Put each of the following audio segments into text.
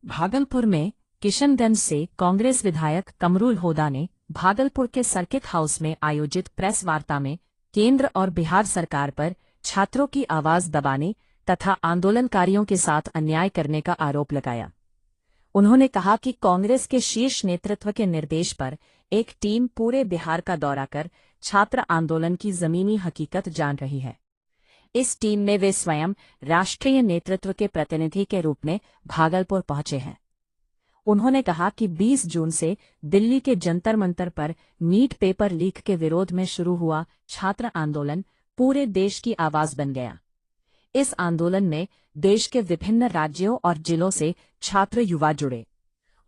भागलपुर में किशनगंज से कांग्रेस विधायक कमरुल होदा ने भागलपुर के सर्किट हाउस में आयोजित प्रेस वार्ता में केंद्र और बिहार सरकार पर छात्रों की आवाज दबाने तथा आंदोलनकारियों के साथ अन्याय करने का आरोप लगाया। उन्होंने कहा कि कांग्रेस के शीर्ष नेतृत्व के निर्देश पर एक टीम पूरे बिहार का दौरा कर छात्र आंदोलन की जमीनी हकीकत जान रही है। इस टीम में वे स्वयं राष्ट्रीय नेतृत्व के प्रतिनिधि के रूप में भागलपुर पहुंचे हैं। उन्होंने कहा कि 20 जून से दिल्ली के जंतर मंतर पर नीट पेपर लीक के विरोध में शुरू हुआ छात्र आंदोलन पूरे देश की आवाज बन गया। इस आंदोलन में देश के विभिन्न राज्यों और जिलों से छात्र युवा जुड़े।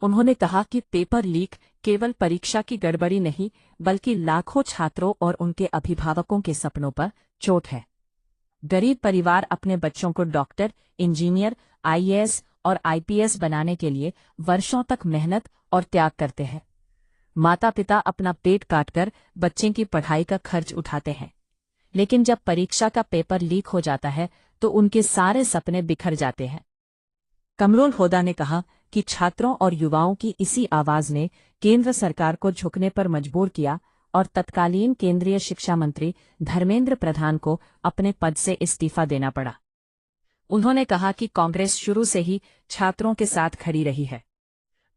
उन्होंने कहा कि पेपर लीक केवल परीक्षा की गड़बड़ी नहीं बल्कि लाखों छात्रों और उनके अभिभावकों के सपनों पर चोट है। गरीब परिवार अपने बच्चों को डॉक्टर, इंजीनियर, आईएएस और आईपीएस बनाने के लिए वर्षों तक मेहनत और त्याग करते हैं। माता पिता अपना पेट काटकर बच्चे की पढ़ाई का खर्च उठाते हैं, लेकिन जब परीक्षा का पेपर लीक हो जाता है तो उनके सारे सपने बिखर जाते हैं। कमरुल होदा ने कहा कि छात्रों और युवाओं की इसी आवाज ने केंद्र सरकार को झुकने पर मजबूर किया और तत्कालीन केंद्रीय शिक्षा मंत्री धर्मेंद्र प्रधान को अपने पद से इस्तीफा देना पड़ा। उन्होंने कहा कि कांग्रेस शुरू से ही छात्रों के साथ खड़ी रही है।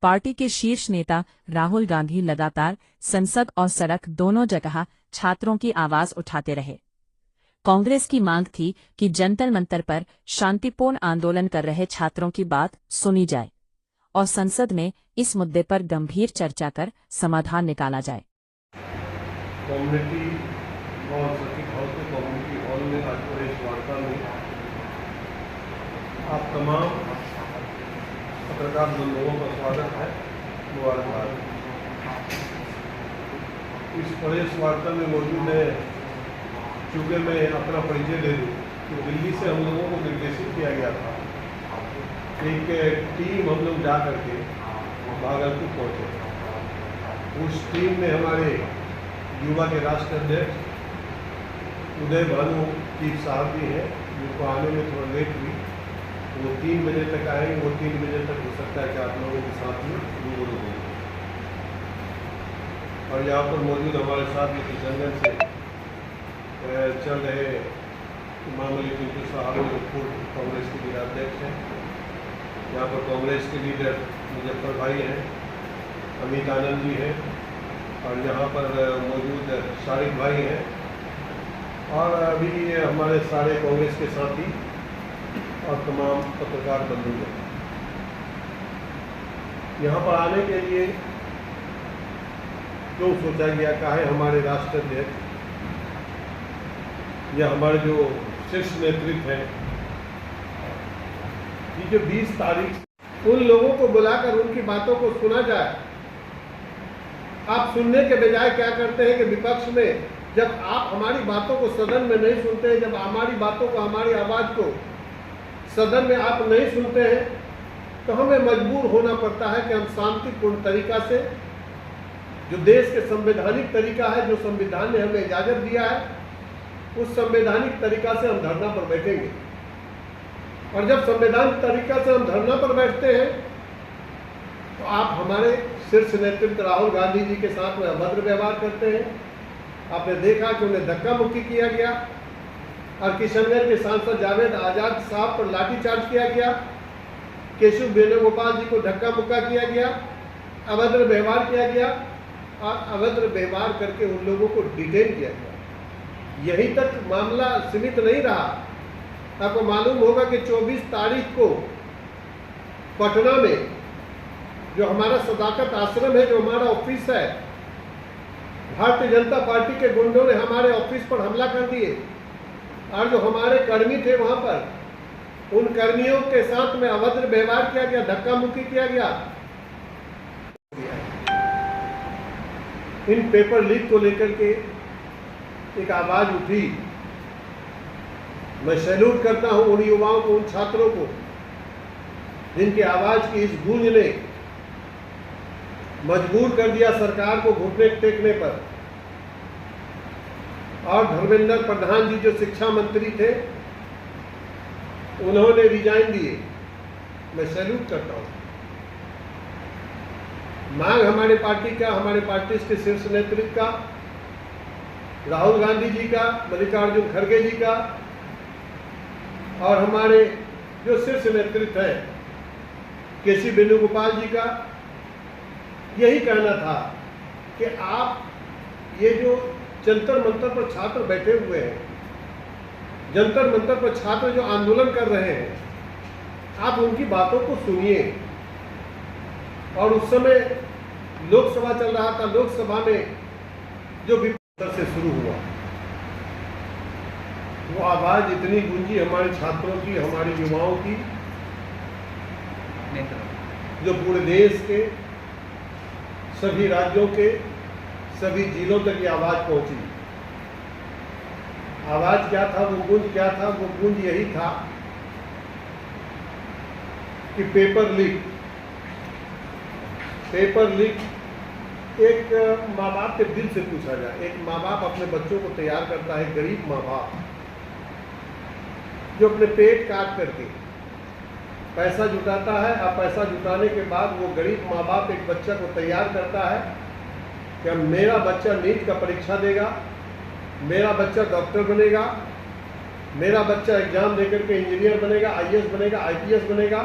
पार्टी के शीर्ष नेता राहुल गांधी लगातार संसद और सड़क दोनों जगह छात्रों की आवाज उठाते रहे। कांग्रेस की मांग थी कि जंतर मंतर पर शांतिपूर्ण आंदोलन कर रहे छात्रों की बात सुनी जाए और संसद में इस मुद्दे पर गंभीर चर्चा कर समाधान निकाला जाए। कम्युनिटी और सर्किट हाउस के कम्युनिटी हॉल में आज प्रेस वार्ता में आप तमाम पत्रकार बंधुओं का स्वागत है। मुबारकबाद। इस प्रेस वार्ता में मौजूद है, चूँकि मैं अपना परिचय ले लूँ तो दिल्ली से हम लोगों को निर्देशित किया गया था, एक टीम हम लोग जा करके भागलपुर पहुँचे। उस टीम में हमारे युवा के राष्ट्र अध्यक्ष उदय भानु चीफ साहब भी हैं, जिनको आने में थोड़ा लेट हुई। वो 3 बजे तक आएंगे। वो 3 बजे तक हो सकता है कि आप लोगों के साथ में रूबरू होंगे। और यहाँ पर मौजूद हमारे साथ ये किशनगंज से चल रहे मामूली टिंकू साहब जो पूर्व कांग्रेस के जिलाध्यक्ष हैं। यहाँ पर कांग्रेस के लीडर मुजफ्फर भाई हैं, अमित आनंद जी हैं, और यहाँ पर मौजूद शारिक भाई हैं, और अभी हमारे सारे कांग्रेस के साथी और तमाम पत्रकार बंधु हैं। यहाँ पर आने के लिए क्यों सोचा गया, काहे हमारे राष्ट्र अध्यक्ष या हमारे जो शीर्ष नेतृत्व है, ये जो 20 तारीख उन लोगों को बुलाकर उनकी बातों को सुना जाए। आप सुनने के बजाय क्या करते हैं कि विपक्ष में जब आप हमारी बातों को सदन में नहीं सुनते हैं, जब हमारी बातों को, हमारी आवाज़ को सदन में आप नहीं सुनते हैं, तो हमें मजबूर होना पड़ता है कि हम शांतिपूर्ण तरीका से, जो देश के संवैधानिक तरीका है, जो संविधान ने हमें इजाज़त दिया है, उस संवैधानिक तरीका से हम धरना पर बैठेंगे। और जब संवैधानिक तरीका से हम धरना पर बैठते हैं तो आप हमारे शीर्ष नेतृत्व राहुल गांधी जी के साथ में अभद्र व्यवहार करते हैं। आपने देखा कि उन्हें धक्का मुक्की किया गया और किशनगंज के सांसद जावेद आजाद साहब पर लाठीचार्ज किया गया, केशव वेणुगोपाल जी को धक्का मुक्का किया गया, अभद्र व्यवहार किया गया और अभद्र व्यवहार करके उन लोगों को डिटेन किया गया। यहीं तक मामला सीमित नहीं रहा। आपको मालूम होगा कि 24 तारीख को पटना में जो हमारा सदाकत आश्रम है, जो हमारा ऑफिस है, भारतीय जनता पार्टी के गुंडों ने हमारे ऑफिस पर हमला कर दिए और जो हमारे कर्मी थे वहां पर, उन कर्मियों के साथ में अभद्र व्यवहार किया गया, धक्का मुक्की किया गया। इन पेपर लीक को लेकर के एक आवाज उठी। मैं सैल्यूट करता हूं उन युवाओं को, उन छात्रों को, जिनकी आवाज की इस गूंज ने मजबूर कर दिया सरकार को घुटने टेकने पर। और धर्मेंद्र प्रधान जी जो शिक्षा मंत्री थे, उन्होंने रिजाइन दिए। मैं सैल्यूट करता हूं। मांग हमारी पार्टी का, हमारी पार्टी के शीर्ष नेतृत्व का, राहुल गांधी जी का, मल्लिकार्जुन खड़गे जी का और हमारे जो शीर्ष नेतृत्व है केसी वेणुगोपाल जी का, यही कहना था कि आप ये जो जंतर मंतर पर छात्र बैठे हुए हैं, जंतर मंतर पर छात्र जो आंदोलन कर रहे हैं, आप उनकी बातों को सुनिए। और उस समय लोकसभा चल रहा था, लोकसभा में जो विपक्ष से शुरू हुआ वो आवाज इतनी गूंजी हमारे छात्रों की, हमारे युवाओं की, जो पूरे देश के सभी राज्यों के सभी जिलों तक ये आवाज पहुंची। आवाज क्या था, वो गूंज क्या था? वो गूंज यही था कि पेपर लीक एक माँ बाप के दिल से पूछा जाए। एक माँ बाप अपने बच्चों को तैयार करता है, गरीब माँ बाप जो अपने पेट काट करके पैसा जुटाता है, और पैसा जुटाने के बाद वो गरीब माँ बाप एक बच्चा को तैयार करता है कि मेरा बच्चा नीट का परीक्षा देगा, मेरा बच्चा डॉक्टर बनेगा, मेरा बच्चा एग्जाम देकर के इंजीनियर बनेगा, आईएएस बनेगा, आईपीएस बनेगा।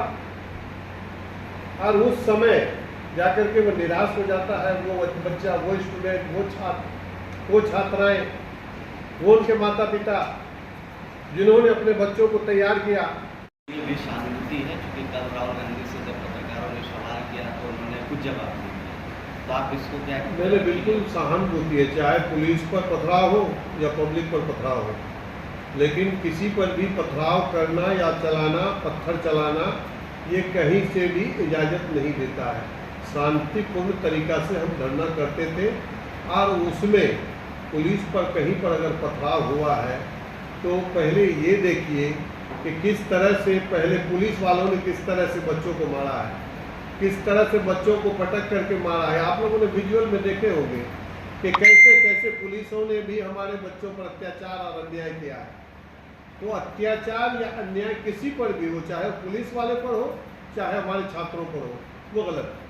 और उस समय जाकर के वो निराश हो जाता है, वो बच्चा, वो स्टूडेंट, वो छात्र, वो छात्राएं, वो उनके माता पिता जिन्होंने अपने बच्चों को तैयार किया। ये भी शांति है, क्योंकि कल राहुल गांधी से जब पत्रकारों ने सवाल किया तो उन्होंने कुछ जवाब नहीं दिया, तो आप इसको क्या? मैंने बिल्कुल सहानुभूति है, चाहे पुलिस पर पथराव हो या पब्लिक पर पथराव हो, लेकिन किसी पर भी पथराव करना या चलाना, पत्थर चलाना, ये कहीं से भी इजाज़त नहीं देता है। शांतिपूर्ण तरीका से हम धरना करते थे, और उसमें पुलिस पर कहीं पर अगर पथराव हुआ है तो पहले ये देखिए कि किस तरह से पहले पुलिस वालों ने किस तरह से बच्चों को मारा है, किस तरह से बच्चों को पटक करके मारा है। आप लोगों ने विजुअल में देखे होंगे कि कैसे कैसे पुलिसों ने भी हमारे बच्चों पर अत्याचार और अन्याय किया है। तो अत्याचार या अन्याय किसी पर भी हो, चाहे पुलिस वाले पर हो, चाहे हमारे छात्रों पर हो, वो गलत है।